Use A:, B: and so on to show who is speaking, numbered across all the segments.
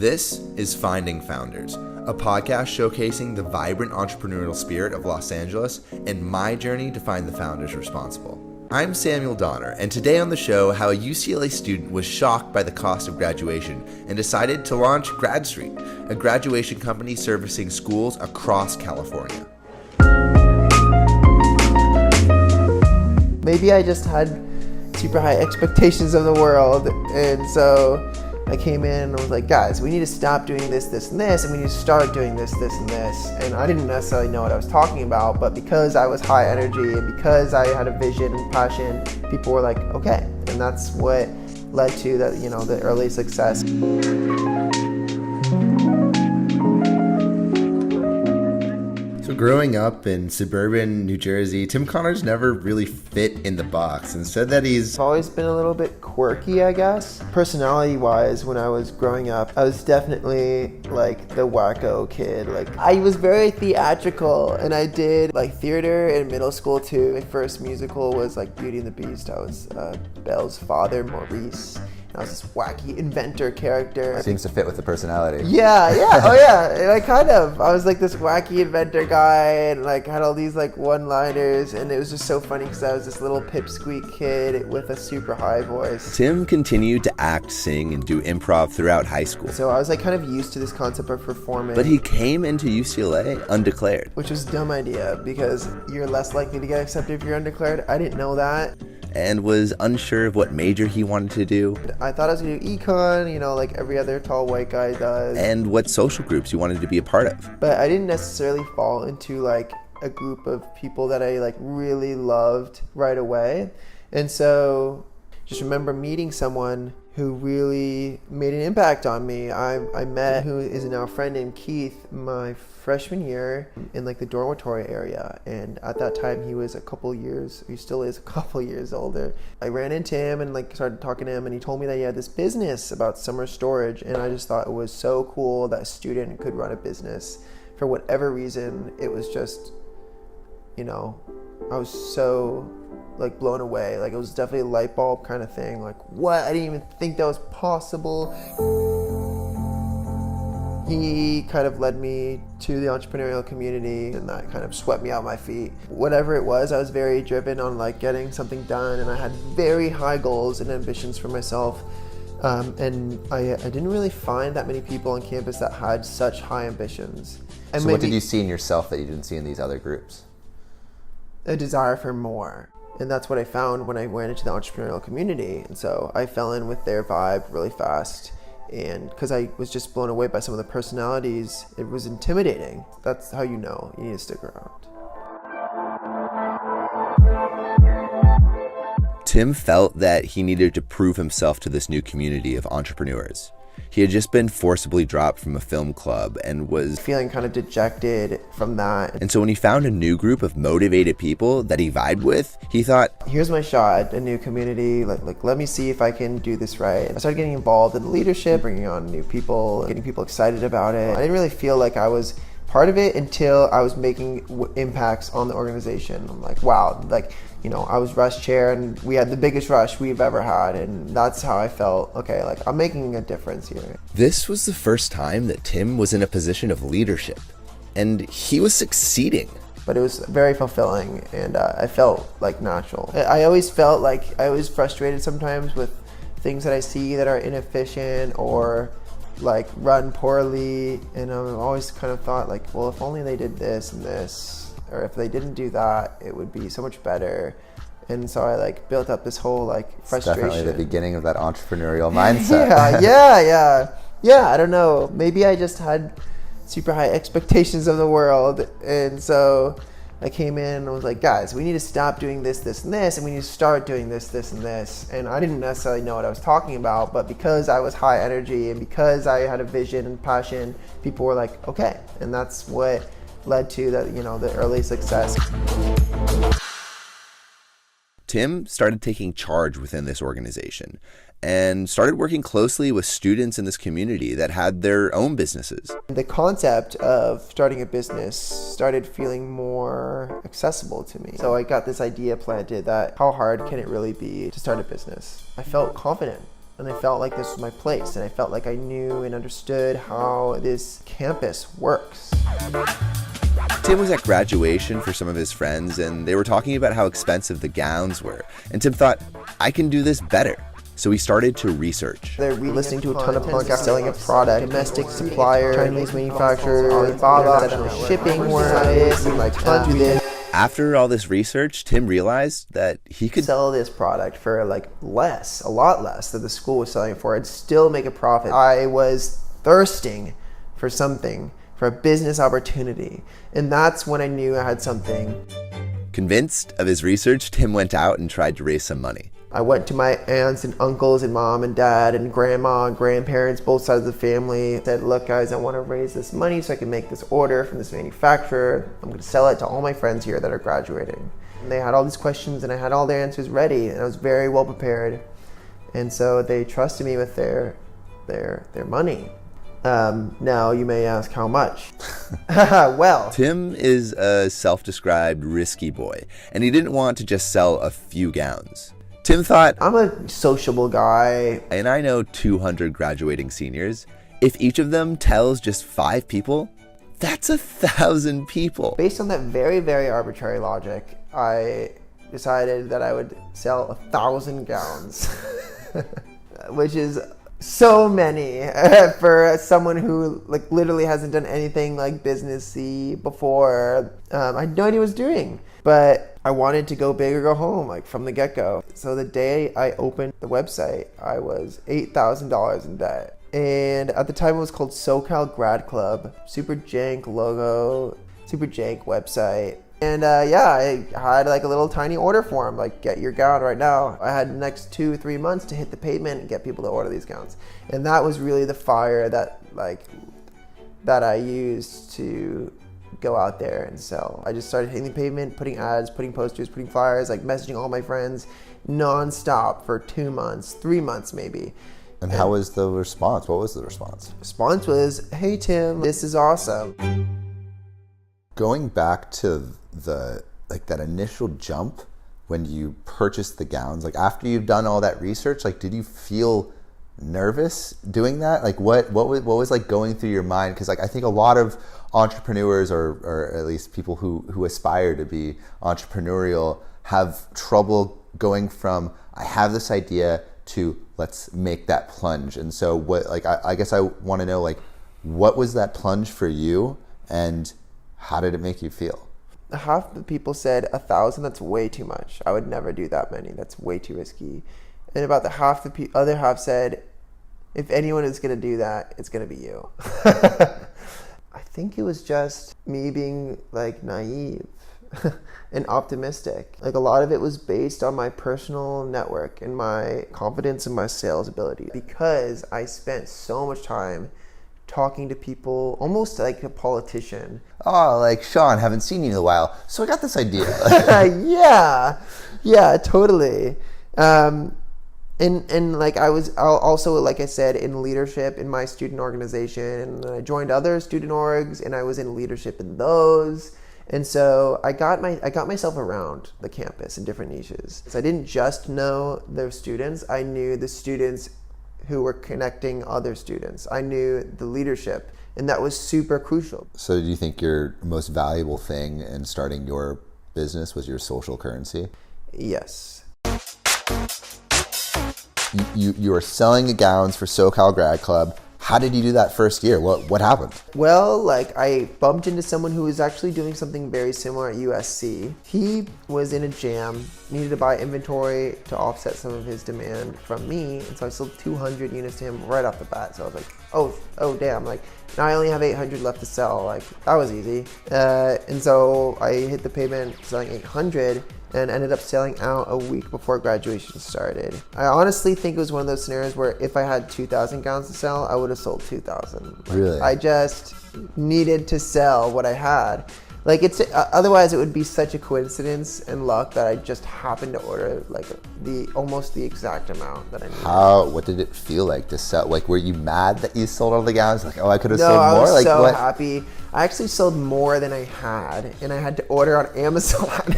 A: This is Finding Founders, a podcast showcasing the vibrant entrepreneurial spirit of Los Angeles and my journey to find the founders responsible. I'm Samuel Donner, and today on the show, how a UCLA student was shocked by the cost of graduation and decided to launch Gradstreet, a graduation company servicing schools across California.
B: Maybe I just had super high expectations of the world, and so I came in and I was like, guys, we need to stop doing this, this, and this, and we need to start doing this, this, and this. And I didn't necessarily know what I was talking about, but because I was high energy and because I had a vision and passion, people were like, okay. And that's what led to the early success.
A: So growing up in suburban New Jersey, Tim Connors never really fit in the box and said that he's
B: always been a little bit quirky, I guess. Personality-wise, when I was growing up, I was definitely like the wacko kid. Like, I was very theatrical, and I did like theater in middle school too. My first musical was like Beauty and the Beast. I was Belle's father, Maurice. I was this wacky inventor character.
C: Seems to fit with the personality.
B: Yeah. Oh yeah, I was like this wacky inventor guy, and like had all these like one-liners, and it was just so funny because I was this little pipsqueak kid with a super high voice.
A: Tim continued to act, sing, and do improv throughout high school.
B: So I was like kind of used to this concept of performing.
A: But he came into UCLA undeclared.
B: Which was a dumb idea because you're less likely to get accepted if you're undeclared. I didn't know that.
A: And was unsure of what major he wanted to do.
B: I thought I was going to do econ, like every other tall white guy does.
A: And what social groups he wanted to be a part of.
B: But I didn't necessarily fall into like a group of people that I like really loved right away. And so just remember meeting someone who really made an impact on me. I met who is now a friend named Keith my freshman year in like the dormitory area, and at that time he still is a couple years older. I ran into him and like started talking to him, and he told me that he had this business about summer storage, and I just thought it was so cool that a student could run a business. For whatever reason, it was just, I was so like blown away. Like, it was definitely a light bulb kind of thing. Like, what? I didn't even think that was possible. He kind of led me to the entrepreneurial community, and that kind of swept me out my feet. Whatever it was, I was very driven on like getting something done, and I had very high goals and ambitions for myself. And I didn't really find that many people on campus that had such high ambitions. And
C: so what did you see in yourself that you didn't see in these other groups?
B: A desire for more. And that's what I found when I went into the entrepreneurial community. And so I fell in with their vibe really fast. And because I was just blown away by some of the personalities, it was intimidating. That's how you know you need to stick around.
A: Tim felt that he needed to prove himself to this new community of entrepreneurs. He had just been forcibly dropped from a film club and was
B: feeling kind of dejected from that.
A: And so when he found a new group of motivated people that he vibed with, he thought,
B: here's my shot at a new community. Like, let me see if I can do this right. I started getting involved in leadership, bringing on new people, getting people excited about it. I didn't really feel like I was part of it until I was making impacts on the organization. I'm like, wow, I was rush chair, and we had the biggest rush we've ever had, and that's how I felt. Okay, like, I'm making a difference here.
A: This was the first time that Tim was in a position of leadership, and he was succeeding.
B: But it was very fulfilling, and I felt like natural. I always felt like I was frustrated sometimes with things that I see that are inefficient or like run poorly, and I've always kind of thought like, well, if only they did this and this, or if they didn't do that, it would be so much better. And so I like built up this whole like frustration.
C: It's definitely the beginning of that entrepreneurial mindset.
B: Yeah. I don't know. Maybe I just had super high expectations of the world, and so I came in and I was like, guys, we need to stop doing this, this, and this, and we need to start doing this, this, and this. And I didn't necessarily know what I was talking about, but because I was high energy and because I had a vision and passion, people were like, okay. And that's what led to the early success.
A: Tim started taking charge within this organization and started working closely with students in this community that had their own businesses.
B: The concept of starting a business started feeling more accessible to me. So I got this idea planted that how hard can it really be to start a business? I felt confident. And I felt like this was my place, and I felt like I knew and understood how this campus works.
A: Tim was at graduation for some of his friends, and they were talking about how expensive the gowns were. And Tim thought, I can do this better. So he started to research.
B: They're listening to a ton of podcasts, selling a product, domestic supplier, Chinese manufacturer, Alibaba, shipping wise, do this.
A: After all this research, Tim realized that he could
B: sell this product for like less, a lot less than the school was selling it for, and still make a profit. I was thirsting for something, for a business opportunity. And that's when I knew I had something.
A: Convinced of his research, Tim went out and tried to raise some money.
B: I went to my aunts and uncles and mom and dad and grandma and grandparents, both sides of the family. Said, look guys, I want to raise this money so I can make this order from this manufacturer. I'm going to sell it to all my friends here that are graduating. And they had all these questions and I had all their answers ready, and I was very well prepared. And so they trusted me with their money. Now you may ask how much. Well,
A: Tim is a self-described risky boy, and he didn't want to just sell a few gowns. Tim thought,
B: I'm a sociable guy.
A: And I know 200 graduating seniors. If each of them tells just 5 people, that's 1,000 people.
B: Based on that very, very arbitrary logic, I decided that I would sell 1,000 gowns, which is so many for someone who like literally hasn't done anything like businessy before. I had no idea what I was doing, but I wanted to go big or go home, like from the get-go. So the day I opened the website, I was $8,000 in debt. And at the time it was called SoCal Grad Club. Super jank logo, super jank website. And I had like a little tiny order form, like get your gown right now. I had the next 2-3 months to hit the pavement and get people to order these gowns. And that was really the fire that I used to go out there and sell. I just started hitting the pavement, putting ads, putting posters, putting flyers, like messaging all my friends nonstop for 2 months, 3 months maybe.
C: And how was the response? What was the response?
B: Response was, hey Tim, this is awesome.
C: Going back to that initial jump when you purchased the gowns, like after you've done all that research, like did you feel nervous doing that? Like what was like going through your mind? Because like I think a lot of entrepreneurs or at least people who aspire to be entrepreneurial have trouble going from I have this idea to let's make that plunge. And so what, like I guess I want to know, like what was that plunge for you and how did it make you feel?
B: Half the people said 1,000, that's way too much. I would never do that many. That's way too risky. And about the other half said, if anyone is going to do that, it's going to be you. I think it was just me being like naive and optimistic. Like a lot of it was based on my personal network and my confidence in my sales ability, because I spent so much time talking to people almost like a politician.
C: Oh, like Sean, haven't seen you in a while, so I got this idea.
B: yeah, totally. And like I was also, like I said, in leadership in my student organization, and I joined other student orgs and I was in leadership in those. And so I got myself around the campus in different niches. So I didn't just know their students, I knew the students who were connecting other students. I knew the leadership, and that was super crucial.
C: So do you think your most valuable thing in starting your business was your social currency?
B: Yes.
C: You were selling gowns for SoCal Grad Club. How did you do that first year? What happened?
B: Well, like I bumped into someone who was actually doing something very similar at USC. He was in a jam, needed to buy inventory to offset some of his demand from me, and so I sold 200 units to him right off the bat. So I was like, oh damn, like now I only have 800 left to sell. Like that was easy. And so I hit the pavement selling 800 and ended up selling out a week before graduation started. I honestly think it was one of those scenarios where if I had 2,000 gowns to sell, I would have sold 2,000.
C: Really?
B: I just needed to sell what I had. Like it's otherwise it would be such a coincidence and luck that I just happened to order like almost the exact amount that I needed.
C: What did it feel like to sell? Like were you mad that you sold all the gowns? Like, oh, I could have sold
B: more? No, I was
C: like,
B: so
C: what?
B: happy. I actually sold more than I had, and I had to order on Amazon.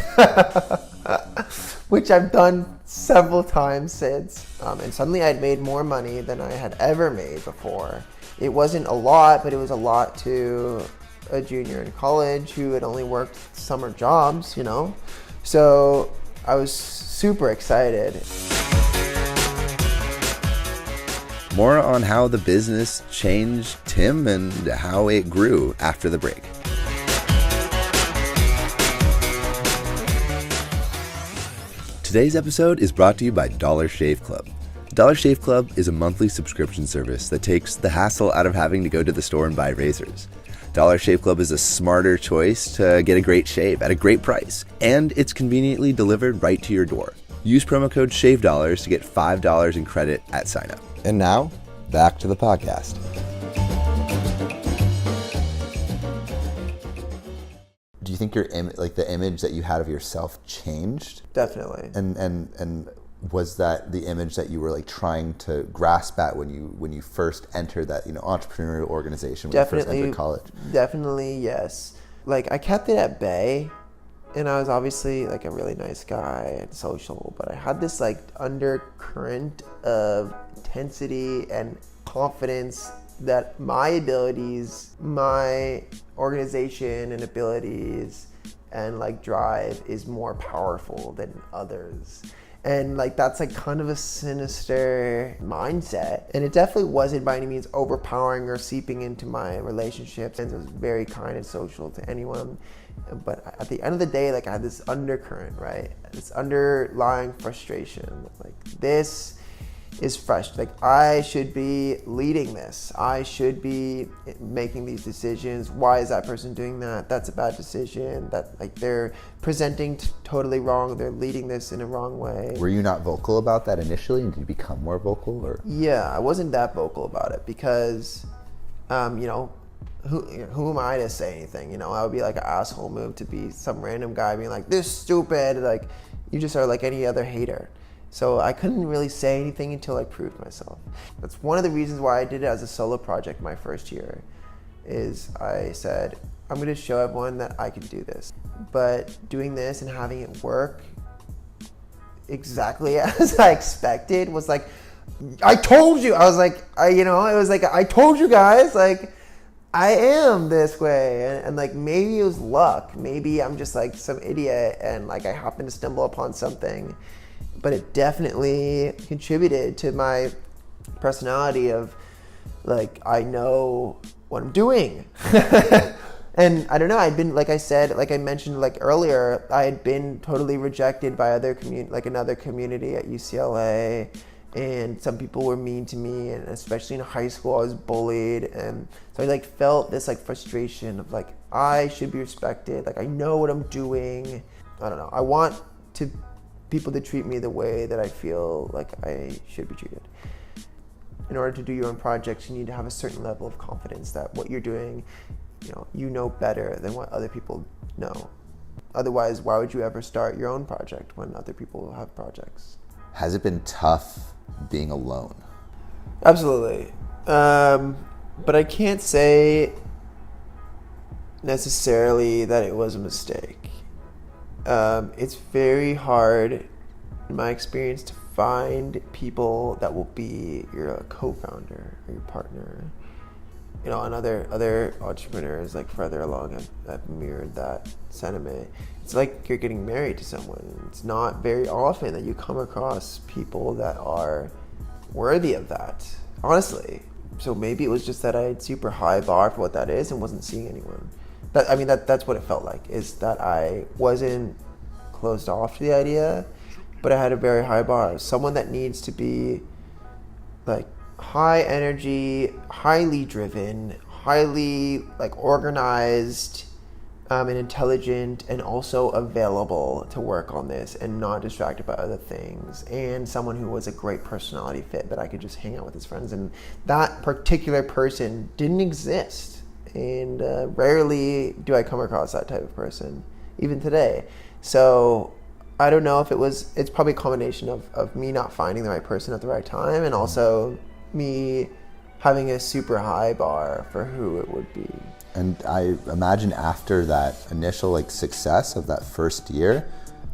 B: which I've done several times since. And suddenly I'd made more money than I had ever made before. It wasn't a lot, but it was a lot to a junior in college who had only worked summer jobs, you know? So I was super excited.
A: More on how the business changed Tim and how it grew after the break. Today's episode is brought to you by Dollar Shave Club. Dollar Shave Club is a monthly subscription service that takes the hassle out of having to go to the store and buy razors. Dollar Shave Club is a smarter choice to get a great shave at a great price, and it's conveniently delivered right to your door. Use promo code SHAVEDOLLARS to get $5 in credit at signup. And now, back to the podcast.
C: Do you think your the image that you had of yourself changed?
B: Definitely.
C: And was that the image that you were like trying to grasp at when you first entered that, you know, entrepreneurial organization when you first entered college?
B: Definitely, yes. Like, I kept it at bay, and I was obviously like a really nice guy and social, but I had this like undercurrent of intensity and confidence that my abilities, my organization and abilities and like drive is more powerful than others. And like that's like kind of a sinister mindset, and it definitely wasn't by any means overpowering or seeping into my relationships, and it was very kind and social to anyone. But at the end of the day, like I had this undercurrent, right? This underlying frustration, like this is fresh. Like I should be leading this. I should be making these decisions. Why is that person doing that? That's a bad decision. That like they're presenting totally wrong. They're leading this in a wrong way.
C: Were you not vocal about that initially, and did you become more vocal? Or
B: yeah, I wasn't that vocal about it because, you know, who am I to say anything? You know, I would be like an asshole move to be some random guy being like, this stupid. Like you just are like any other hater. So I couldn't really say anything until I proved myself. That's one of the reasons why I did it as a solo project my first year, is I said, I'm gonna show everyone that I can do this. But doing this and having it work exactly as I expected was like, I told you. I was like, it was like, I told you guys, like, I am this way. And like, maybe it was luck. Maybe I'm just like some idiot and like I happened to stumble upon something. But it definitely contributed to my personality of like, I know what I'm doing. And I don't know, I'd been, like I said, like I mentioned like earlier, I had been totally rejected by another community at UCLA, and some people were mean to me, and especially in high school I was bullied, and so I like felt this like frustration of like, I should be respected, like I know what I'm doing. I don't know, I want people to treat me the way that I feel like I should be treated. In order to do your own projects, you need to have a certain level of confidence that what you're doing, you know better than what other people know. Otherwise, why would you ever start your own project when other people have projects?
C: Has it been tough being alone?
B: Absolutely. But I can't say necessarily that it was a mistake. It's very hard, in my experience, to find people that will be your co-founder or your partner. And other entrepreneurs like further along have mirrored that sentiment. It's like you're getting married to someone. It's not very often that you come across people that are worthy of that, honestly. So maybe it was just that I had super high bar for what that is and wasn't seeing anyone. That's what it felt like, is that I wasn't closed off to the idea, but I had a very high bar. Someone that needs to be like high energy, highly driven, highly like organized, and intelligent, and also available to work on this and not distracted by other things, and someone who was a great personality fit that I could just hang out with as friends. And that particular person didn't exist, and rarely do I come across that type of person even today. So I don't know if it's probably a combination of me not finding the right person at the right time, and also me having a super high bar for who it would be.
C: And I imagine after that initial like success of that first year,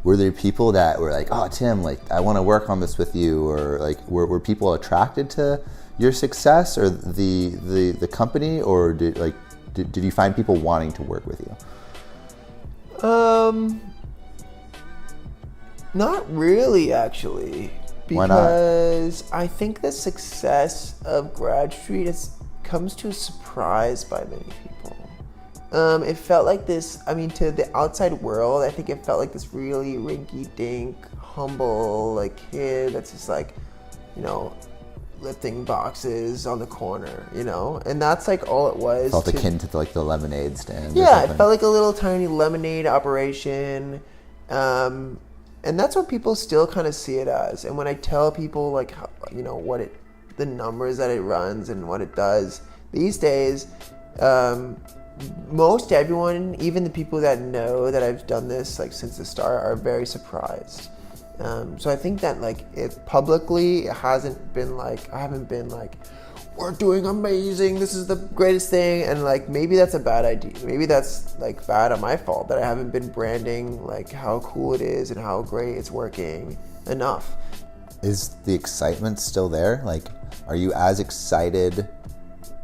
C: were there people that were like, oh, Tim, like, I want to work on this with you? Or like, were people attracted to your success or the company? Or did you find people wanting to work with you?
B: Not really, actually.
C: Why not?
B: Because I think the success of Gradstreet comes to a surprise by many people. It felt like this, to the outside world, I think it felt like this really rinky-dink, humble, like, kid that's just like, lifting boxes on the corner, and that's like all it was.
C: Felt akin to like the lemonade stand.
B: Yeah, it felt like a little tiny lemonade operation, and that's what people still kind of see it as. And when I tell people like how, the numbers that it runs and what it does these days, most everyone, even the people that know that I've done this like since the start, are very surprised. So I think that like it publicly, it hasn't been like, I haven't been like, we're doing amazing, this is the greatest thing, and like maybe that's a bad idea. Maybe that's like bad on my fault that I haven't been branding like how cool it is and how great it's working enough.
C: Is the excitement still there? Like, are you as excited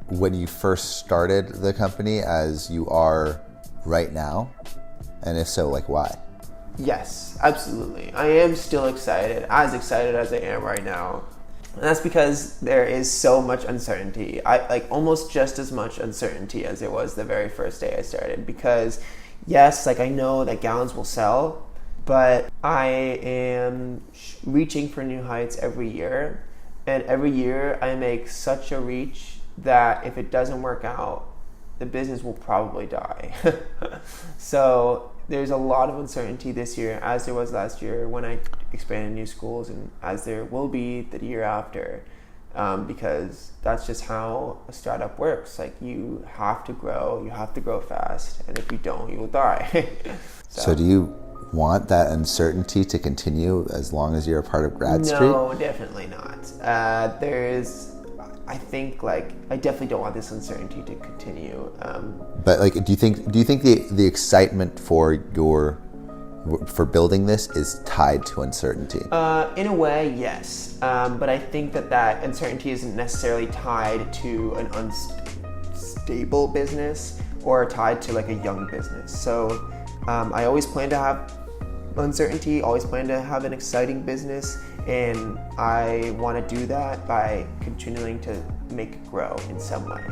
C: when you first started the company as you are right now? And if so, like, why?
B: Yes, absolutely. I am still excited as I am right now. And that's because there is so much uncertainty. I like almost just as much uncertainty as it was the very first day I started. Because yes, like I know that gowns will sell, but I am reaching for new heights every year. And every year I make such a reach that if it doesn't work out, the business will probably die. So there's a lot of uncertainty this year, as there was last year when I expanded new schools, and as there will be the year after, because that's just how a startup works. Like, you have to grow fast, and if you don't, you will die.
C: So do you want that uncertainty to continue as long as you're a part of Gradstreet?
B: No, definitely not. I think like I definitely don't want this uncertainty to continue.
C: But like, do you think the excitement for building this is tied to uncertainty?
B: In a way, yes. But I think that uncertainty isn't necessarily tied to an unstable business or tied to like a young business. So I always plan to have uncertainty, always plan to have an exciting business, and I want to do that by continuing to make it grow in some way.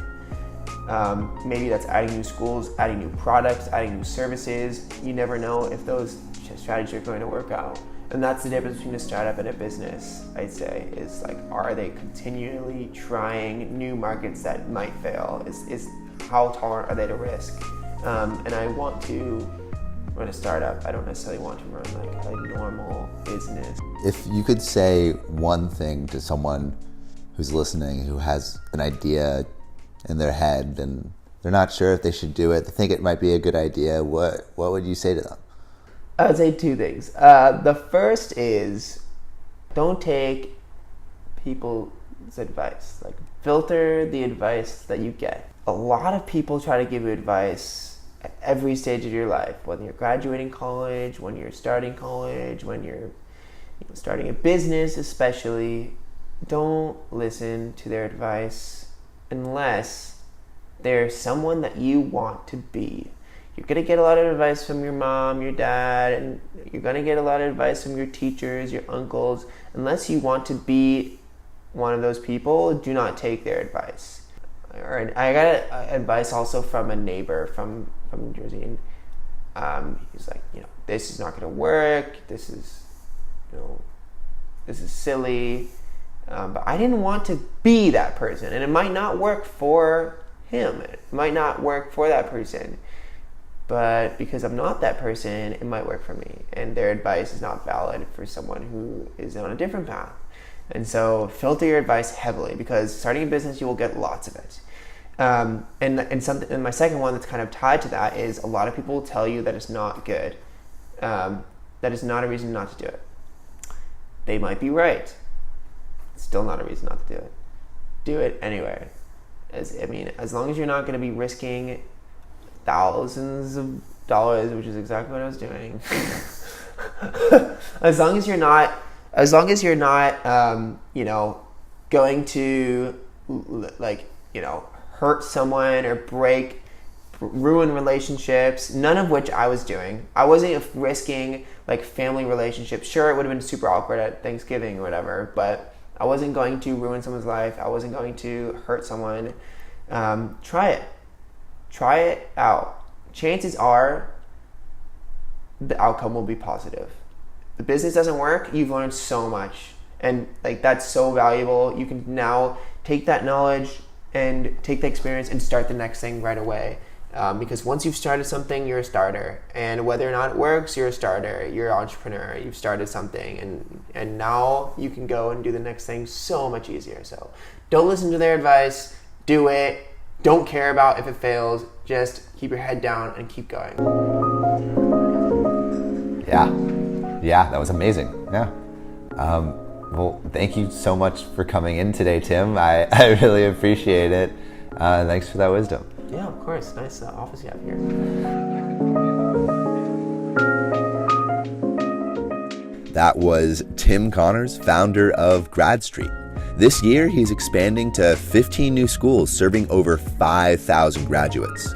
B: Maybe that's adding new schools, adding new products, adding new services. You never know if those strategies are going to work out. And that's the difference between a startup and a business, I'd say, is like, are they continually trying new markets that might fail? Is how tolerant are they to risk? And I want to run a startup. I don't necessarily want to run like a normal business.
C: If you could say one thing to someone who's listening, who has an idea in their head and they're not sure if they should do it, they think it might be a good idea, what would you say to them?
B: I would say two things. The first is, don't take people's advice. Like, filter the advice that you get. A lot of people try to give you advice at every stage of your life, whether you're graduating college, when you're starting college, when you're starting a business especially. Don't listen to their advice unless they're someone that you want to be. You're going to get a lot of advice from your mom, your dad, and you're going to get a lot of advice from your teachers, your uncles. Unless you want to be one of those people, do not take their advice. I got advice also from a neighbor from New Jersey, and he's like, this is not going to work. This is silly. But I didn't want to be that person, and it might not work for him. It might not work for that person. But because I'm not that person, it might work for me. And their advice is not valid for someone who is on a different path. And so filter your advice heavily, because starting a business, you will get lots of it. And my second one that's kind of tied to that is, a lot of people will tell you that it's not good. That is not a reason not to do it. They might be right. It's still not a reason not to do it. Do it anyway. As long as you're not going to be risking thousands of dollars, which is exactly what I was doing, as long as you're not, going to hurt someone or ruin relationships, none of which I was doing. I wasn't risking family relationships. Sure, it would have been super awkward at Thanksgiving or whatever, but I wasn't going to ruin someone's life. I wasn't going to hurt someone. Try it out. Chances are the outcome will be positive. The business doesn't work, you've learned so much, and that's so valuable. You can now take that knowledge and take the experience and start the next thing right away. Because once you've started something, you're a starter, and whether or not it works, you're a starter. You're an entrepreneur. You've started something, and now you can go and do the next thing so much easier. So don't listen to their advice. Do it. Don't care about if it fails. Just keep your head down and keep going.
A: Yeah, that was amazing. Yeah. Well, thank you so much for coming in today, Tim. I really appreciate it. Thanks for that wisdom.
B: Yeah, of course. Nice office you have here.
A: That was Tim Connors, founder of Gradstreet. This year, he's expanding to 15 new schools, serving over 5,000 graduates.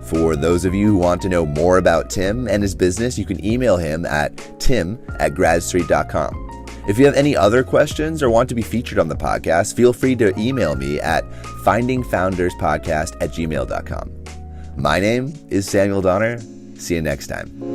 A: For those of you who want to know more about Tim and his business, you can email him at tim@gradstreet.com. If you have any other questions or want to be featured on the podcast, feel free to email me at findingfounderspodcast@gmail.com. My name is Samuel Donner. See you next time.